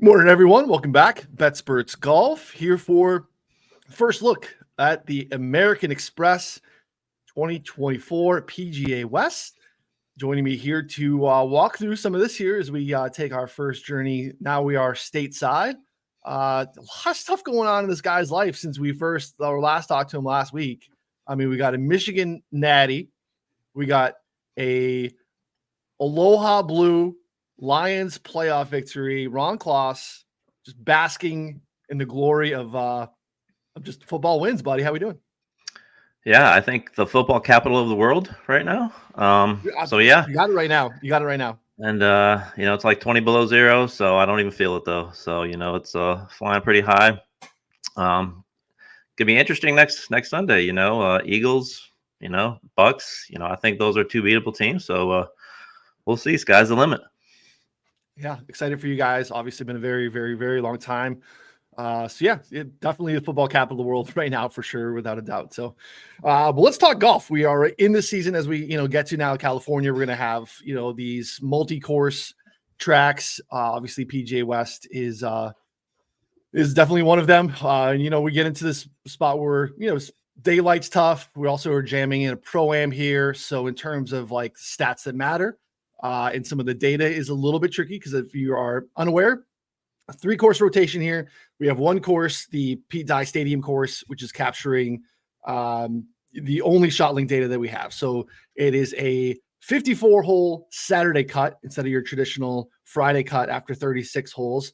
Good morning, everyone. Welcome back. BetSperts Golf here for first look at the American Express 2024 PGA West. Joining me here to walk through some of this here as we take our first journey. Now we are stateside. A lot of stuff going on in this guy's life since we last talked to him last week. I mean, we got a Michigan Natty. We got a Aloha Blue Lions playoff victory. Ron Kloss just basking in the glory of just football wins, buddy. How we doing? Yeah, I think the football capital of the world right now. So yeah, you got it right now. And it's like 20 below zero, so I don't even feel it though. So it's flying pretty high. Could be interesting next Sunday. Eagles, Bucks. I think those are two beatable teams. So we'll see. Sky's the limit. Yeah, excited for you guys. Obviously, been a very, very, very long time. Definitely the football capital of the world right now for sure, without a doubt. So, but let's talk golf. We are in the season as we get to now California. We're going to have these multi-course tracks. Obviously, PGA West is definitely one of them. We get into this spot where daylight's tough. We also are jamming in a pro-am here. So in terms of like stats that matter. And some of the data is a little bit tricky because if you are unaware, a 3-course rotation here. We have one course, the Pete Dye Stadium course, which is capturing the only ShotLink data that we have. So it is a 54-hole Saturday cut instead of your traditional Friday cut after 36 holes.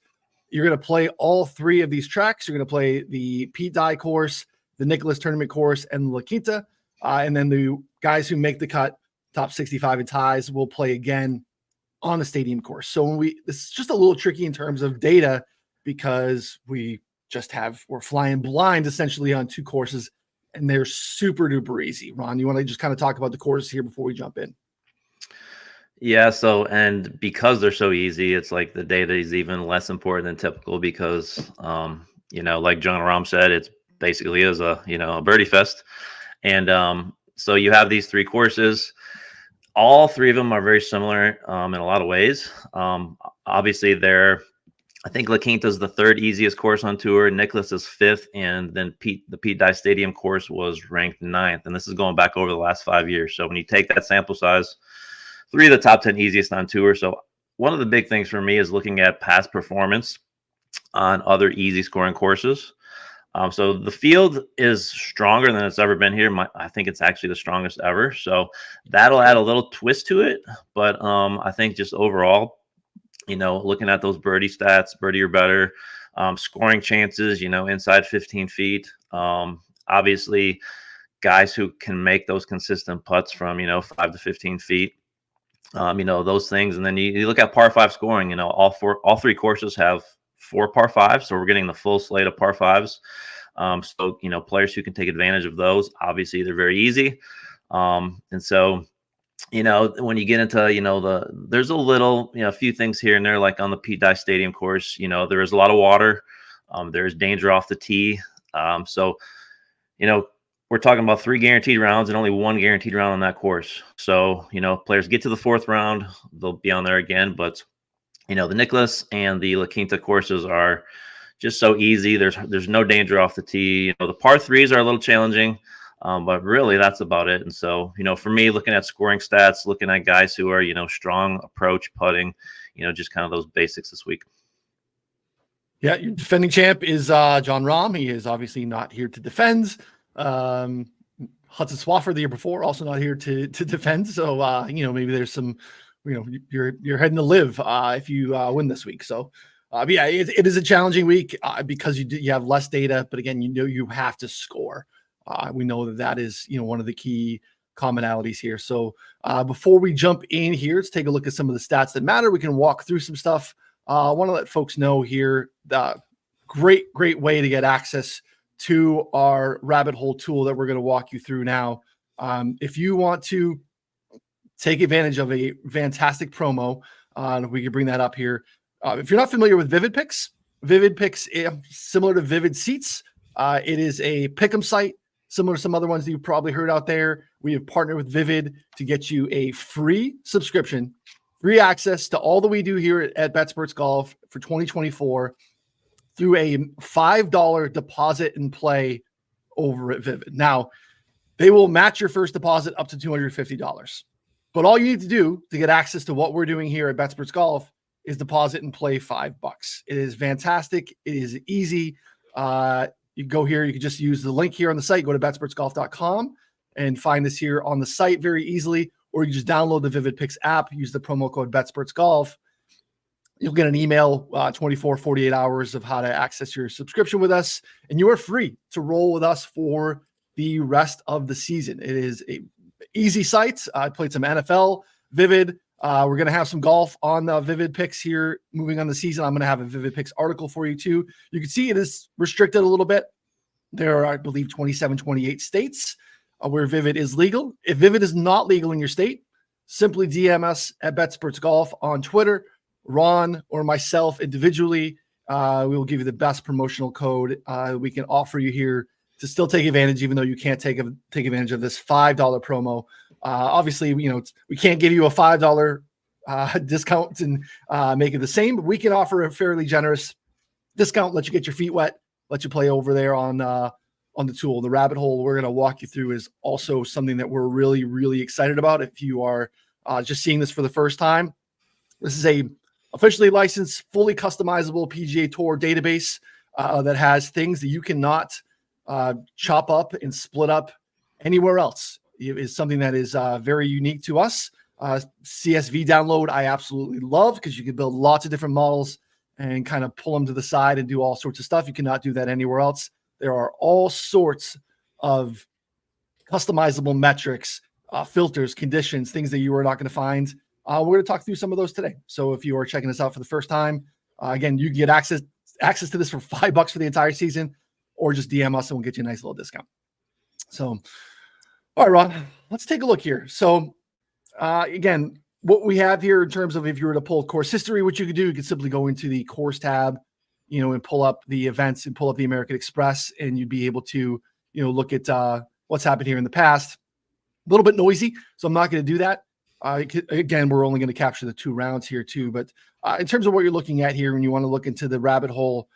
You're going to play all 3 of these tracks. You're going to play the Pete Dye course, the Nicklaus Tournament course, and the La Quinta. And then the guys who make the cut, top 65 in ties, will play again on the stadium course. So this is just a little tricky in terms of data because we're flying blind essentially on 2 courses and they're super duper easy. Ron, you want to just kind of talk about the courses here before we jump in? Yeah. So, and because they're so easy, it's like the data is even less important than typical because, like John Rahm said, it's basically is a birdie fest. And so you have these 3 courses. All 3 of them are very similar in a lot of ways. Obviously, I think La Quinta is the 3rd easiest course on tour. Nicklaus is 5th, and then the Pete Dye Stadium course was ranked 9th. And this is going back over the last 5 years. So when you take that sample size, 3 of the top 10 easiest on tour. So one of the big things for me is looking at past performance on other easy scoring courses. So the field is stronger than it's ever been here. I think it's actually the strongest ever. So that'll add a little twist to it. But I think just overall, looking at those birdie stats, birdie or better, scoring chances, inside 15 feet. Obviously, guys who can make those consistent putts from, 5 to 15 feet. Those things. And then you look at par 5 scoring, all 3 courses have 4 par 5s. So we're getting the full slate of par 5s. So, players who can take advantage of those, obviously they're very easy. And so, when you get into, there's a few things here and there, like on the Pete Dye Stadium course, there is a lot of water. There's danger off the tee. So, we're talking about 3 guaranteed rounds and only 1 guaranteed round on that course. So, players get to the 4th round, they'll be on there again, but the Nicklaus and the La Quinta courses are just so easy. There's no danger off the tee. The par 3s are a little challenging, but really that's about it. And so, for me, looking at scoring stats, looking at guys who are, strong approach putting, just kind of those basics this week. Yeah, your defending champ is John Rahm. He is obviously not here to defend. Hudson Swafford the year before, also not here to defend. So, maybe there's some you're heading to live if you win this week. So, it is a challenging week because you have less data, but again, you have to score. We know that is one of the key commonalities here. So, before we jump in here, let's take a look at some of the stats that matter. We can walk through some stuff. I want to let folks know here that great way to get access to our rabbit hole tool that we're going to walk you through now. If you want to take advantage of a fantastic promo, we can bring that up here. If you're not familiar with Vivid Picks is similar to Vivid Seats. It is a pick'em site similar to some other ones that you've probably heard out there. We have partnered with Vivid to get you a free subscription free access to all that we do here at BetSports Golf for 2024 through a $5 deposit and play over at Vivid. Now, they will match your first deposit up to $250. But all you need to do to get access to what we're doing here at BetSports Golf is deposit and play $5. It is fantastic. It is easy. You go here, you can just use the link here on the site, go to betsportsgolf.com and find this here on the site very easily, or you just download the Vivid Picks app, use the promo code BetSportsGolf. You'll get an email 48 hours of how to access your subscription with us, and you are free to roll with us for the rest of the season. It is a easy site. I played some NFL, Vivid. We're going to have some golf on the Vivid Picks here moving on the season. I'm going to have a Vivid Picks article for you too. You can see it is restricted a little bit. There are, I believe, 27, 28 states where Vivid is legal. If Vivid is not legal in your state, simply DM us at BetSports Golf on Twitter. Ron or myself individually, we will give you the best promotional code we can offer you here to still take advantage, even though you can't take advantage of this $5 promo. Obviously, we can't give you a $5 discount and make it the same, but we can offer a fairly generous discount, let you get your feet wet, let you play over there on the tool. The rabbit hole we're going to walk you through is also something that we're really, really excited about. If you are just seeing this for the first time, this is a officially licensed, fully customizable PGA Tour database that has things that you cannot chop up and split up anywhere else. It is something that is very unique to us. CSV download I absolutely love because you can build lots of different models and kind of pull them to the side and do all sorts of stuff. You cannot do that anywhere else. There are all sorts of customizable metrics, filters, conditions, things that you are not going to find. We're going to talk through some of those today. So if you are checking this out for the first time, again, you get access to this for $5 for the entire season, or just DM us and we'll get you a nice little discount. So, all right, Ron, let's take a look here. So again, what we have here in terms of if you were to pull course history, what you could do, you could simply go into the course tab, and pull up the events and pull up the American Express, and you'd be able to, look at what's happened here in the past. A little bit noisy, so I'm not going to do that. Again, we're only going to capture the 2 rounds here too. But in terms of what you're looking at here, when you want to look into the rabbit hole,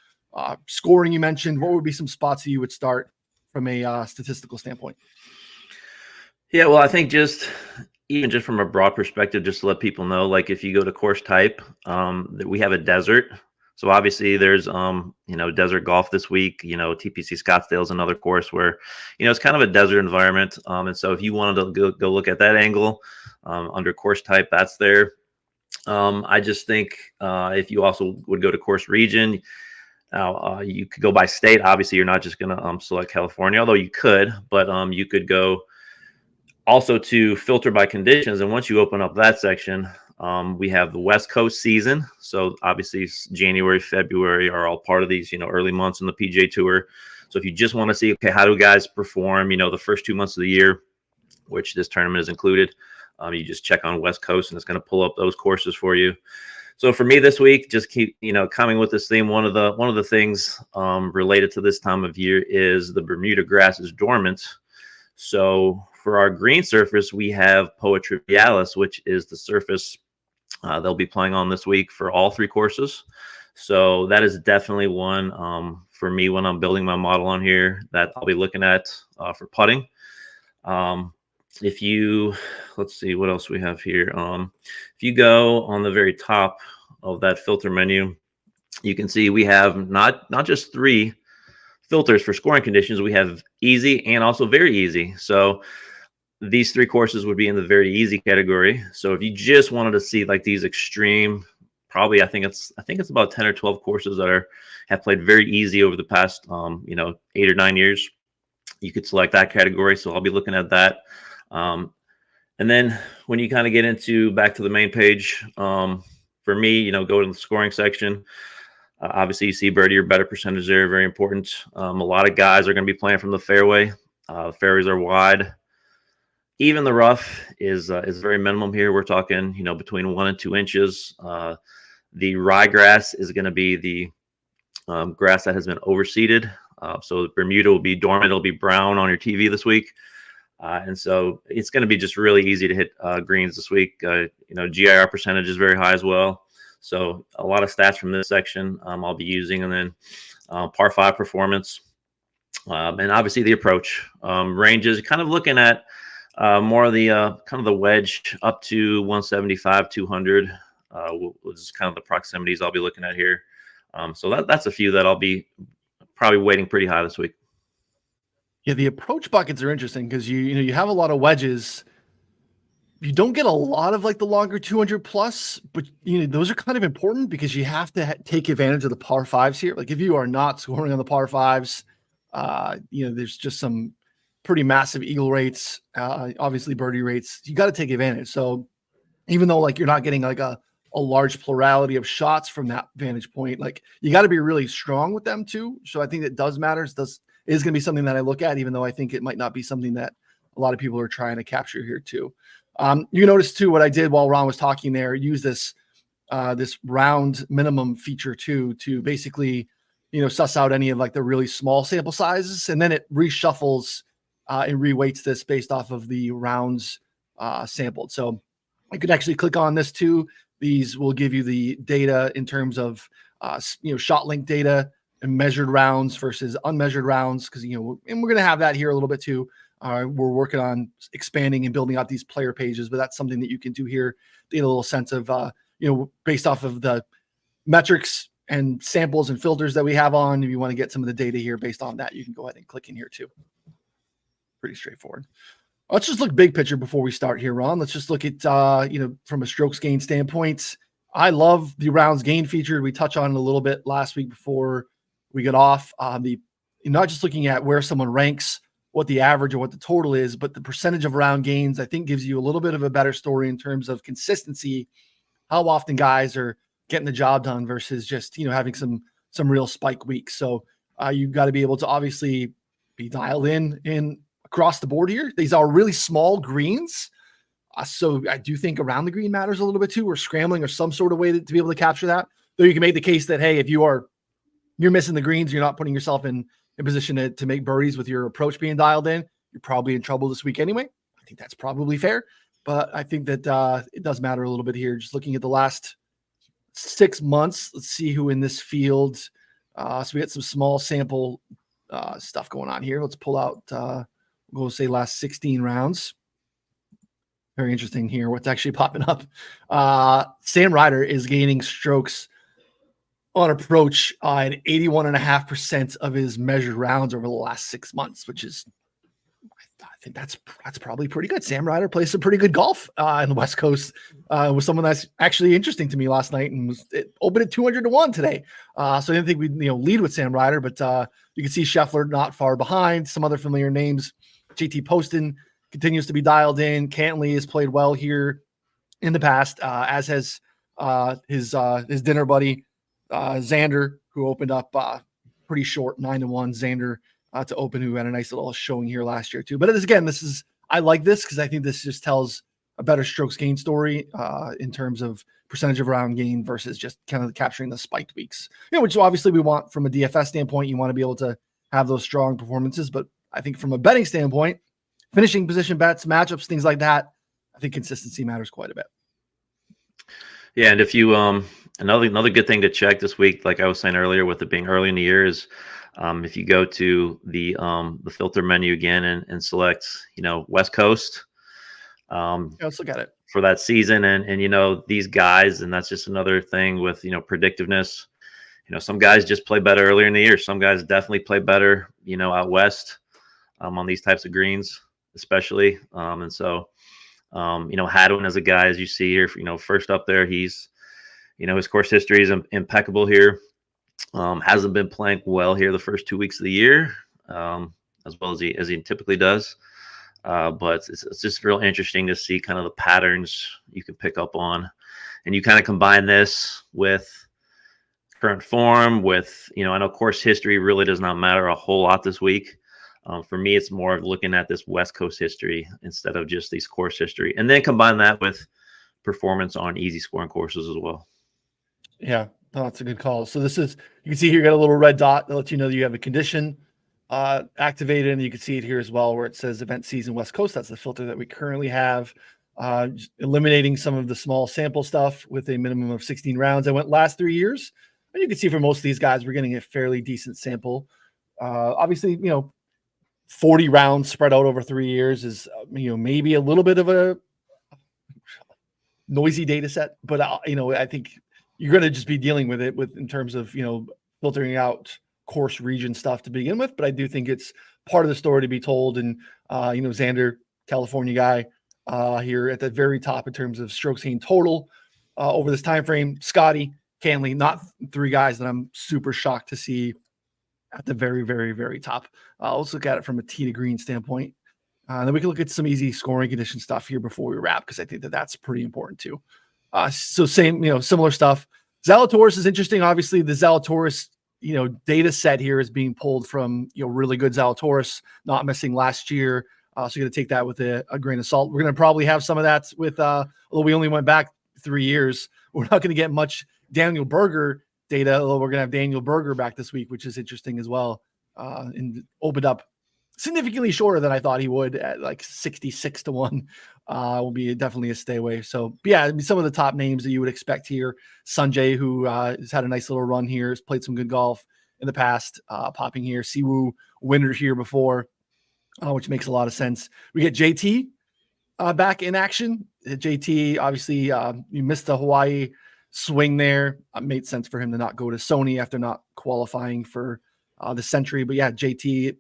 scoring you mentioned, what would be some spots that you would start from a statistical standpoint? Yeah, well, I think even just from a broad perspective, just to let people know, like if you go to course type, that we have a desert. So obviously there's, desert golf this week, TPC Scottsdale is another course where, it's kind of a desert environment. And so if you wanted to go look at that angle under course type, that's there. I just think if you also would go to course region, you could go by state. Obviously, you're not just going to select California, although you could, but you could go also to filter by conditions. And once you open up that section, we have the West Coast season. So obviously January, February are all part of these, early months in the PGA Tour. So if you just want to see, okay, how do guys perform, the first 2 months of the year, which this tournament is included, you just check on West Coast and it's going to pull up those courses for you. So for me this week, just keep, coming with this theme. One of the things related to this time of year is the Bermuda grass is dormant. So for our green surface, we have Poa trivialis, which is the surface they'll be playing on this week for all 3 courses. So that is definitely one for me when I'm building my model on here that I'll be looking at for putting. Let's see what else we have here. If you go on the very top of that filter menu, you can see we have not just 3 filters for scoring conditions. We have easy and also very easy. So these 3 courses would be in the very easy category. So if you just wanted to see like these extreme, probably I think it's about 10 or 12 courses that have played very easy over the past 8 or 9 years. You could select that category. So I'll be looking at that. And then when you kind of get into back to the main page, for me, go to the scoring section. Obviously, you see birdie or better percentage there, very important. A lot of guys are going to be playing from the fairway. The fairways are wide. Even the rough is very minimum here. We're talking, between 1 and 2 inches. The ryegrass is going to be the grass that has been overseeded. So Bermuda will be dormant. It'll be brown on your TV this week. And so it's going to be just really easy to hit greens this week. GIR percentage is very high as well. So a lot of stats from this section I'll be using, and then par 5 performance, and obviously the approach ranges. Kind of looking at more of the kind of the wedge up to 175, 200, which is kind of the proximities I'll be looking at here. So that's a few that I'll be probably weighting pretty high this week. Yeah, the approach buckets are interesting because you have a lot of wedges. You don't get a lot of like the longer 200 plus, but those are kind of important because you have to take advantage of the par 5s here. Like if you are not scoring on the par 5s, there's just some pretty massive eagle rates, obviously birdie rates. You got to take advantage. So even though like you're not getting like a large plurality of shots from that vantage point, like you got to be really strong with them too. So I think that does matter. Is going to be something that I look at, even though I think it might not be something that a lot of people are trying to capture here too. You notice too, what I did while Ron was talking there, use this round minimum feature too, to basically, suss out any of like the really small sample sizes. And then it reshuffles and reweights this based off of the rounds sampled. So you could actually click on this too. These will give you the data in terms of, shot link data and measured rounds versus unmeasured rounds. Cause and we're going to have that here a little bit too. We're working on expanding and building out these player pages, but that's something that you can do here to get a little sense of, based off of the metrics and samples and filters that we have on. If you want to get some of the data here based on that, you can go ahead and click in here too. Pretty straightforward. Let's just look big picture before we start here, Ron. Let's just look at, from a strokes gain standpoint. I love the rounds gain feature. We touched on it a little bit last week before we got off. Not just looking at where someone ranks, what the average or what the total is, but the percentage of round gains, I think gives you a little bit of a better story in terms of consistency, how often guys are getting the job done versus just, having some real spike weeks. So you've got to be able to obviously be dialed in across the board here. These are really small greens. So I do think around the green matters a little bit too, or scrambling or some sort of way to be able to capture that. Though you can make the case that, hey, if you're missing the greens, you're not putting yourself in a position to make birdies with your approach being dialed in, you're probably in trouble this week anyway. I think that's probably fair, but I think that it does matter a little bit here. Just looking at the last 6 months, let's see who in this field. So we got some small sample stuff going on here. Let's pull out, we'll say last 16 rounds. Very interesting here. What's actually popping up? Sam Ryder is gaining strokes on approach at 81.5% of his measured rounds over the last 6 months, which is, I think that's probably pretty good. Sam Ryder plays some pretty good golf in the West Coast. Was someone that's actually interesting to me last night, and it opened at 200-1 today. So I didn't think we'd lead with Sam Ryder, but you can see Scheffler not far behind. Some other familiar names. JT Poston continues to be dialed in. Cantley has played well here in the past, as has his dinner buddy. Xander, who opened up pretty short, 9-1. Xander to open, who had a nice little showing here last year too. But I like this because I think this just tells a better strokes gain story in terms of percentage of round gain versus just kind of capturing the spiked weeks. Which obviously we want from a DFS standpoint. You want to be able to have those strong performances, but I think from a betting standpoint, finishing position bets, matchups, things like that, I think consistency matters quite a bit. Yeah, and if you another good thing to check this week, like I was saying earlier, with it being early in the year, is if you go to the filter menu again and select West Coast. Let's look at it for that season, and these guys, and that's just another thing with predictiveness. Some guys just play better earlier in the year. Some guys definitely play better out west on these types of greens, especially. And so. Hadwin as a guy, as you see here, first up there, he's, his course history is impeccable here. Hasn't been playing well here the first 2 weeks of the year, as well as he typically does. But it's just real interesting to see kind of the patterns you can pick up on, and you kind of combine this with current form with, I know course history really does not matter a whole lot this week. For me, it's more of looking at this West Coast history instead of just these course history, and then combine that with performance on easy scoring courses as well. Yeah, that's a good call. So this is, you can see here, you got a little red dot that lets you know that you have a condition. activated, and you can see it here as well where it says event season West Coast. That's the filter that we currently have. Just eliminating some of the small sample stuff with a minimum of 16 rounds. I went last 3 years, and you can see for most of these guys, we're getting a fairly decent sample. Obviously, 40 rounds spread out over 3 years is, maybe a little bit of a noisy data set, but I think you're going to just be dealing with it in terms of, filtering out course region stuff to begin with. But I do think it's part of the story to be told. And, Xander, California guy, here at the very top in terms of strokes gained total over this time frame. Scotty, Canley, not 3 guys that I'm super shocked to see at the very, very, very top. Let's look at it from a tee to green standpoint. Then we can look at some easy scoring condition stuff here before we wrap, because I think that's pretty important too. So same, similar stuff. Zalatoris is interesting. Obviously, the Zalatoris, data set here is being pulled from, really good Zalatoris, not missing last year. So you're going to take that with a grain of salt. We're going to probably have some of that with, although we only went back 3 years, we're not going to get much Daniel Berger data, although we're going to have Daniel Berger back this week, which is interesting as well. And opened up significantly shorter than I thought he would at like 66 to 1. Will be definitely a stay away. So yeah, some of the top names that you would expect here. Sanjay, who has had a nice little run here, has played some good golf in the past, popping here. Siwoo, winner here before, which makes a lot of sense. We get JT back in action. JT, obviously, you missed the Hawaii swing there. It made sense for him to not go to Sony after not qualifying for the Century. But yeah, JT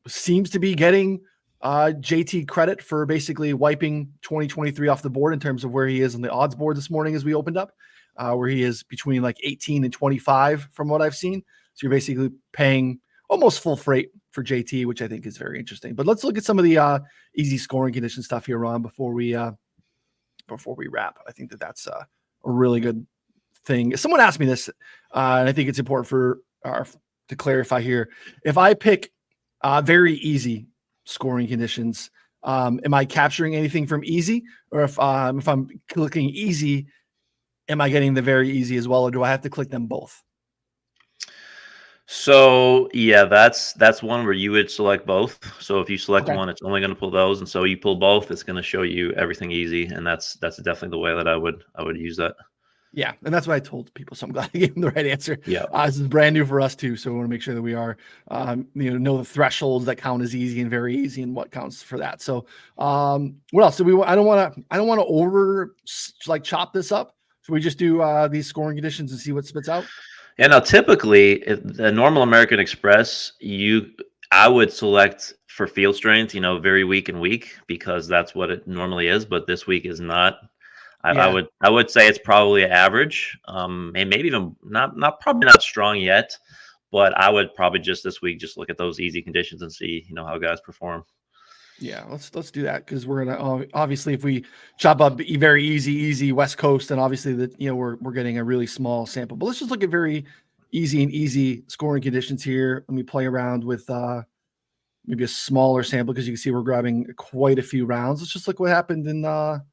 seems to be getting JT credit for basically wiping 2023 off the board in terms of where he is on the odds board this morning as we opened up, where he is between like 18 and 25 from what I've seen. So you're basically paying almost full freight for JT, which I think is very interesting. But let's look at some of the easy scoring condition stuff here, Ron, before we wrap. I think that's a really good thing. Someone asked me this, and I think it's important to clarify here. If I pick very easy scoring conditions, am I capturing anything from easy? Or if I'm clicking easy, am I getting the very easy as well? Or do I have to click them both? So yeah, that's one where you would select both. So if you select one, it's only going to pull those. And so you pull both, it's going to show you everything easy. And that's definitely the way that I would use that. Yeah, and that's what I told people. So I'm glad I gave them the right answer. Yeah, this is brand new for us too, so we want to make sure that we are, know the thresholds that count as easy and very easy, and what counts for that. So, what else? So I don't want to over chop this up. Should we just do these scoring conditions and see what spits out? Yeah. Now, typically, the normal American Express, I would select for field strength, very weak and weak, because that's what it normally is. But this week is not. I would say it's probably average, and maybe even probably not strong yet, but I would probably just this week just look at those easy conditions and see how guys perform. Yeah, let's do that, because we're gonna obviously, if we chop up very easy West Coast, and obviously that we're getting a really small sample, but let's just look at very easy scoring conditions here. Let me play around with maybe a smaller sample, because you can see we're grabbing quite a few rounds. Let's just look what happened in the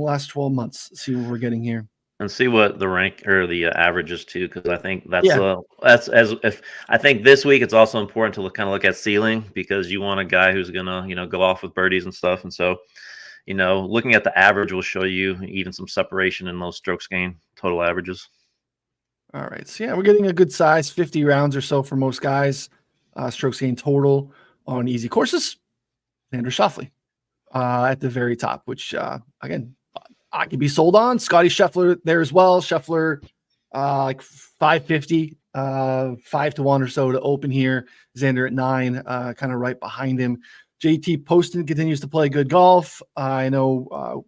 last 12 months, see what we're getting here, and see what the rank or the average is too, because I think that's I think this week it's also important to kind of look at ceiling, because you want a guy who's gonna go off with birdies and stuff, and so looking at the average will show you even some separation in those strokes gained total averages. All right, so yeah, we're getting a good size 50 rounds or so for most guys, strokes gained total on easy courses. Xander Schauffele at the very top, which again, I could be sold on. Scotty Scheffler there as well. Scheffler like 550, 5-1 or so to open here. Xander at 9, kind of right behind him. JT Poston continues to play good golf. I know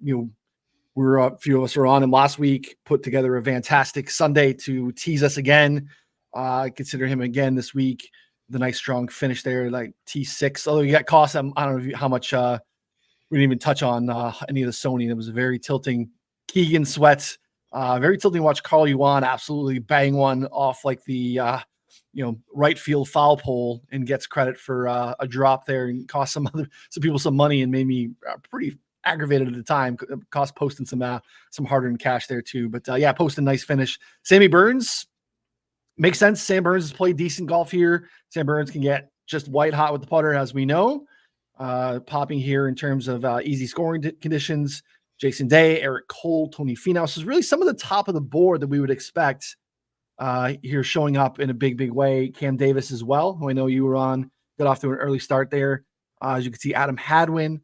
we're a few of us were on him last week, put together a fantastic Sunday to tease us again. Consider him again this week. The nice strong finish there, like T6. Although you got cost, I don't know how much. We didn't even touch on any of the Sony. It was a very tilting Keegan Sweat, very tilting watch. Carl Yuan absolutely bang one off like the right field foul pole, and gets credit for a drop there, and cost some people some money, and made me pretty aggravated at the time. Cost Poston some hard-earned cash there too. But yeah, Poston nice finish. Sammy Burns makes sense. Sam Burns has played decent golf here. Sam Burns can get just white hot with the putter, as we know. Popping here in terms of easy scoring conditions. Jason Day, Eric Cole, Tony Finau. So it's really some of the top of the board that we would expect here showing up in a big way. Cam Davis as well, who I know you were on, got off to an early start there. As you can see, Adam Hadwin.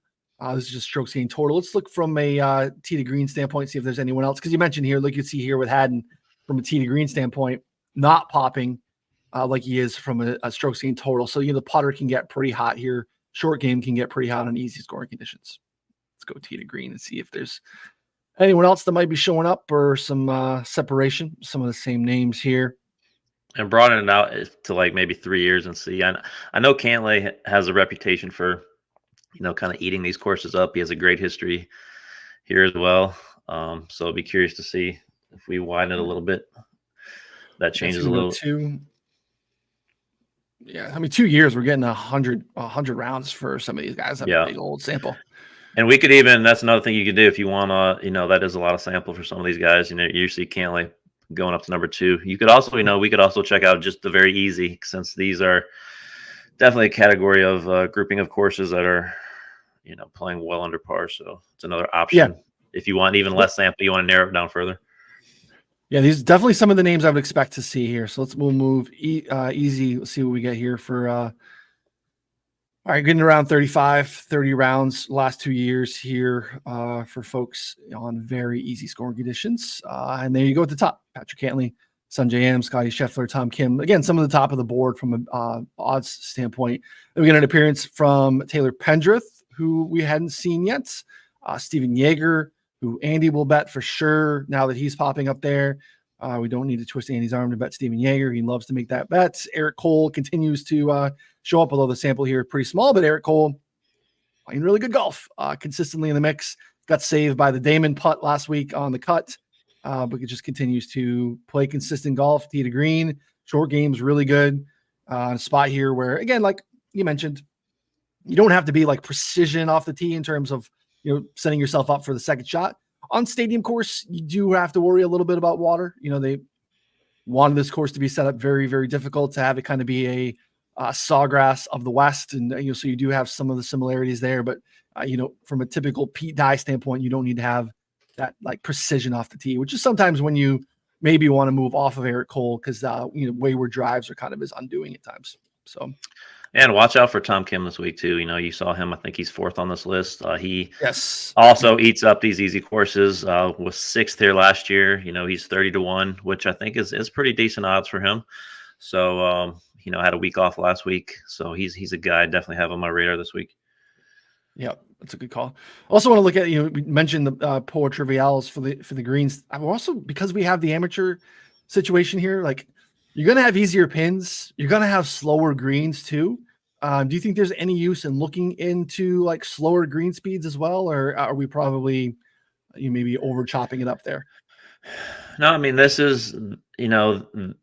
This is just strokes gained total. Let's look from a tee to green standpoint, see if there's anyone else. Because you mentioned here, like you see here with Haddon, from a tee to green standpoint, not popping like he is from a strokes gained total. So the putter can get pretty hot here. Short game can get pretty hot on easy scoring conditions. Let's go tee to green and see if there's anyone else that might be showing up or some separation. Some of the same names here. And broaden it out to like maybe 3 years and see. I know Cantlay has a reputation for, kind of eating these courses up. He has a great history here as well. So I'll be curious to see if we widen it a little bit. That changes a little. Yeah, I mean, 2 years, we're getting 100 rounds for some of these guys. Have a big old sample. And we could even, that's another thing you could do if you want to, that is a lot of sample for some of these guys. You see Cantlay going up to number 2. You could also, we could also check out just the very easy, since these are definitely a category of grouping of courses that are, playing well under par. So it's another option. Yeah. If you want even less sample, you want to narrow it down further. Yeah, these are definitely some of the names I would expect to see here. So we'll move easy. Let's see what we get here for all right, getting around 30 rounds last 2 years here for folks on very easy scoring conditions. And there you go at the top. Patrick Cantlay, Sungjae Im, Scotty Scheffler, Tom Kim. Again, some of the top of the board from an odds standpoint. Then we get an appearance from Taylor Pendrith, who we hadn't seen yet. Steven Yeager, who Andy will bet for sure now that he's popping up there. We don't need to twist Andy's arm to bet Steven Yeager. He loves to make that bet. Eric Cole continues to show up, although the sample here is pretty small, but Eric Cole playing really good golf, consistently in the mix. Got saved by the Damon putt last week on the cut, but it just continues to play consistent golf, tee to green. Short game's really good. A spot here where, again, like you mentioned, you don't have to be like precision off the tee in terms of setting yourself up for the second shot. On stadium course, you do have to worry a little bit about water. They wanted this course to be set up very, very difficult, to have it kind of be a sawgrass of the West. And, so you do have some of the similarities there, but, from a typical Pete Dye standpoint, you don't need to have that like precision off the tee, which is sometimes when you maybe want to move off of Eric Cole because, wayward drives are kind of his undoing at times. So. And watch out for Tom Kim this week too. You saw him. I think he's 4th on this list. He yes also eats up these easy courses. Was 6th here last year. He's 30-1, which I think is pretty decent odds for him. So had a week off last week, so he's a guy I definitely have on my radar this week. Yeah, that's a good call. Also want to look at we mentioned the Poa Triviales for the greens. I'm also, because we have the amateur situation here, like. You're going to have easier pins. You're going to have slower greens too. Do you think there's any use in looking into like slower green speeds as well? Or are we probably maybe over chopping it up there? No, I mean, this is,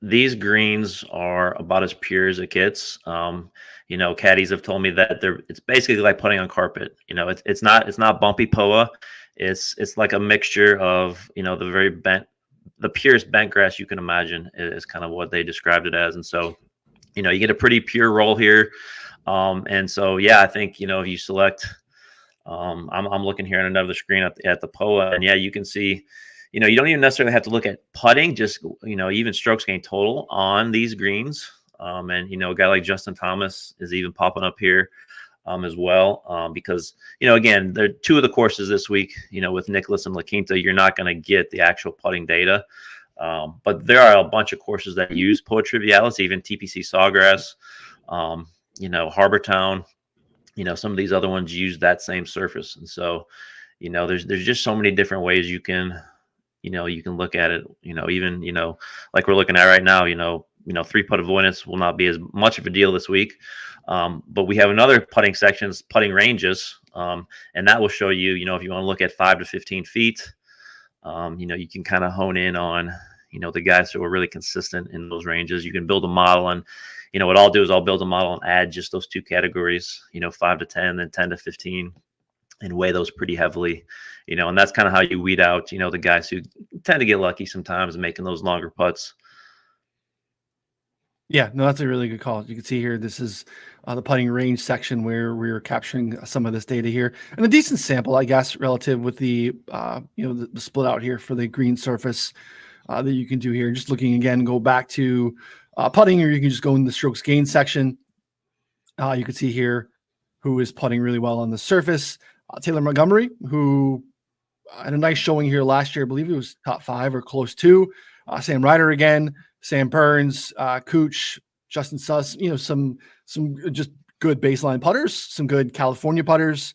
these greens are about as pure as it gets. Caddies have told me that it's basically like putting on carpet. It's not bumpy Poa. It's like a mixture of, the purest bent grass you can imagine is kind of what they described it as. And so, you get a pretty pure roll here. And so, yeah, I think, if you select, I'm looking here on another screen at the Poa, and yeah, you can see, you don't even necessarily have to look at putting, just, even strokes gained total on these greens. And, a guy like Justin Thomas is even popping up here as well, because, again, there are 2 of the courses this week, with Nicholas and La Quinta, you're not going to get the actual putting data. But there are a bunch of courses that use Poa Trivialis, even TPC Sawgrass, Harbor Town, some of these other ones use that same surface. And so, there's just so many different ways you can look at it, even, like we're looking at right now, 3-putt avoidance will not be as much of a deal this week. But we have another putting sections, putting ranges, and that will show you, if you want to look at 5 to 15 feet, you can kind of hone in on, the guys who are really consistent in those ranges. You can build a model, and, what I'll do is I'll build a model and add just those 2 categories, 5 to 10, then 10 to 15, and weigh those pretty heavily, and that's kind of how you weed out, the guys who tend to get lucky sometimes making those longer putts. Yeah, no, that's a really good call. You can see here, this is the putting range section where we're capturing some of this data here, and a decent sample, I guess, relative with the the split out here for the green surface that you can do here. Just looking again, go back to putting, or you can just go in the strokes gain section. You can see here who is putting really well on the surface. Taylor Montgomery, who had a nice showing here last year. I believe he was top 5 or close to. Sam Ryder again, Sam Burns, Cooch, Justin Suss. Some just good baseline putters, some good California putters,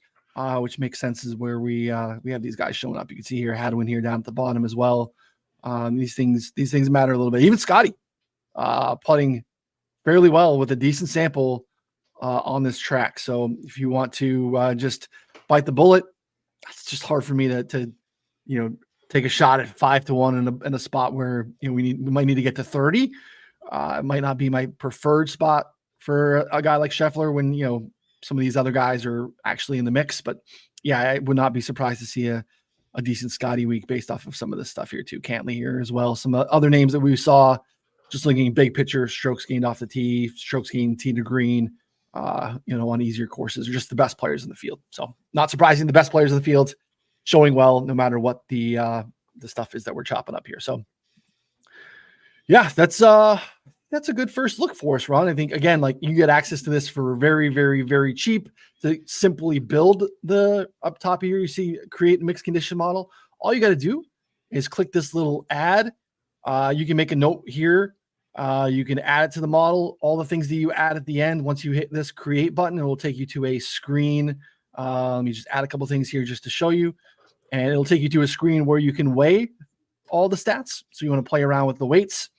which makes sense is where we have these guys showing up. You can see here Hadwin here down at the bottom as well. These things matter a little bit. Even Scotty putting fairly well with a decent sample on this track. So if you want to just bite the bullet, it's just hard for me to take a shot at 5-1 in a spot where we might need to get to 30. It might not be my preferred spot for a guy like Scheffler when some of these other guys are actually in the mix. But yeah, I would not be surprised to see a decent Scotty week based off of some of this stuff here too. Cantley here as well. Some other names that we saw, just looking big picture, strokes gained off the tee, strokes gained tee to green, on easier courses, are just the best players in the field. So not surprising, the best players in the field showing well, no matter what the stuff is that we're chopping up here. So yeah, that's a good first look for us, Ron. I think, again, like, you get access to this for very, very, very cheap to simply build the up top here. You see create mixed condition model. All you got to do is click this little add. You can make a note here. You can add it to the model. All the things that you add at the end, once you hit this create button, it will take you to a screen. Let me just add a couple things here just to show you. And it'll take you to a screen where you can weigh all the stats. So you want to play around with the weights.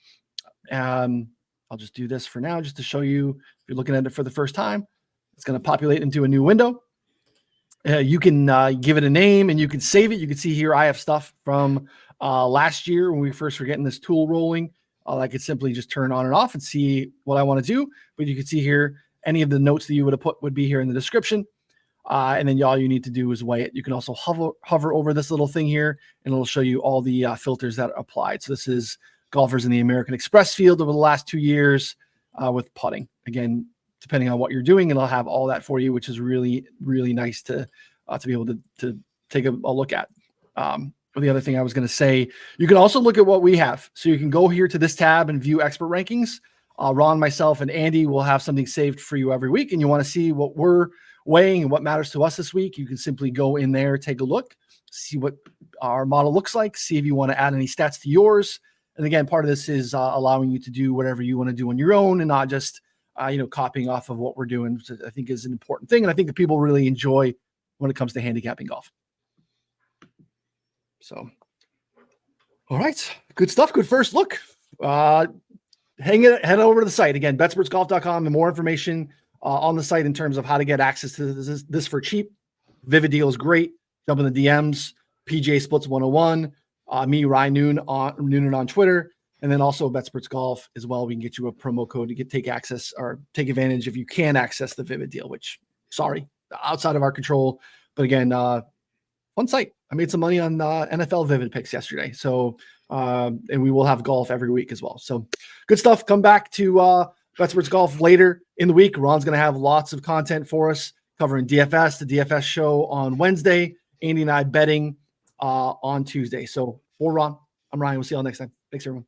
I'll just do this for now, just to show you. If you're looking at it for the first time, it's going to populate into a new window. You can give it a name and you can save it. You can see here I have stuff from last year when we first were getting this tool rolling. I could simply just turn on and off and see what I want to do. But you can see here any of the notes that you would have put would be here in the description. And then all you need to do is weigh it. You can also hover over this little thing here, and it'll show you all the filters that are applied. So this is golfers in the American Express field over the last 2 years with putting. Again, depending on what you're doing, it'll have all that for you, which is really, really nice to be able to take a look at. The other thing I was going to say, you can also look at what we have. So you can go here to this tab and view expert rankings. Ron, myself, and Andy will have something saved for you every week, and you want to see what we're weighing and what matters to us this week, you can simply go in there, take a look, see what our model looks like, see if you want to add any stats to yours. And again, part of this is allowing you to do whatever you want to do on your own and not just, copying off of what we're doing, which I think is an important thing. And I think that people really enjoy when it comes to handicapping golf. So, all right, good stuff. Good first look. Head over to the site. Again, betsportsgolf.com and more information on the site in terms of how to get access to this for cheap. Vivid Deal is great. Jump in the DMs. PGA Splits 101. Me, Ryan Noonan on Twitter. And then also BetSports Golf as well. We can get you a promo code to take access or take advantage if you can access the Vivid Deal, which, sorry, outside of our control. But again, fun site. I made some money on NFL Vivid picks yesterday. So, and we will have golf every week as well. So good stuff. Come back to BetSports Golf later in the week. Ron's going to have lots of content for us covering DFS, the DFS show on Wednesday, Andy and I betting on Tuesday. So for Ron, I'm Ryan. We'll see y'all next time. Thanks, everyone.